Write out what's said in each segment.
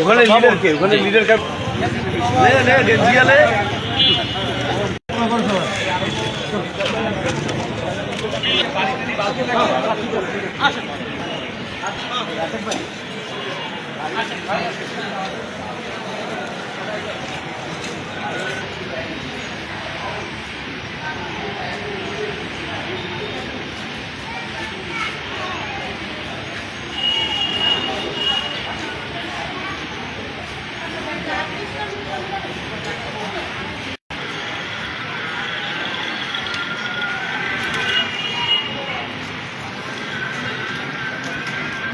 ওখানে লিডার কে? ওখানে লিডার কে?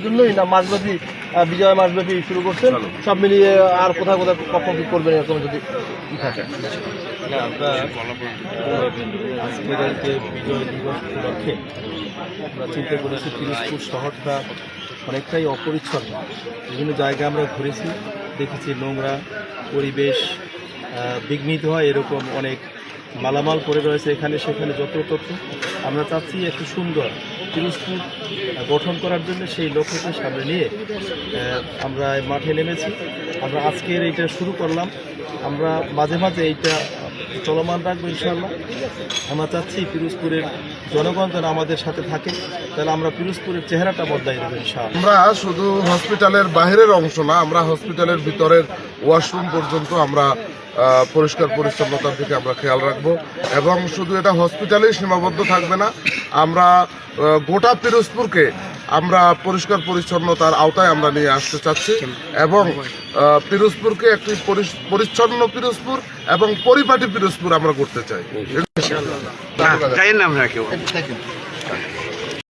জন্যই না মাসব্যাপী বিজয় মাসব্যাপী শুরু করছেন, সব মিলিয়ে আর কোথাও কোথাও কখন কি করবেন এরকম যদি থাকে? আমরা আজকের যে বিজয় দিবস উপলক্ষে আমরা চিন্তা করেছি পিরোজপুর শহরটা অনেকটাই অপরিচ্ছন্ন। বিভিন্ন জায়গায় আমরা ঘুরেছি, দেখেছি নোংরা পরিবেশ বিঘ্নিত হয়, এরকম অনেক মালামাল পড়ে রয়েছে এখানে সেখানে যত্রতত্র। আমরা চাচ্ছি একটু সুন্দর পিরোজপুর গঠন করার জন্য সেই লক্ষ্যকে সামনে নিয়ে আমরা মাঠে নেমেছি। আমরা আজকের এইটা শুরু করলাম, আমরা মাঝে মাঝে এইটা চলমান রাখবো ইনশাআল্লাহ। আমরা চাচ্ছি পিরোজপুরের জনগণ যেন আমাদের সাথে থাকে, তাহলে আমরা পিরোজপুরের চেহারাটা বদলাই দেবো ইনশাআল্লাহ। আমরা শুধু হসপিটালের বাইরের অংশ না, আমরা হসপিটালের ভিতরের ওয়াশরুম পর্যন্ত আমরা পরিষ্কার পরিচ্ছন্নতার দিকে আমরা খেয়াল রাখবো। এবং শুধু এটা হসপিটালেই সীমাবদ্ধ থাকবে না, আমরা গোটা পিরোজপুরকে আমরা পরিষ্কার পরিচ্ছন্নতার আওতায় আমরা নিয়ে আসতে চাচ্ছি এবং পিরোজপুরকে একটি পরিচ্ছন্ন পিরোজপুর এবং পরিপাটি পিরোজপুর আমরা করতে চাই।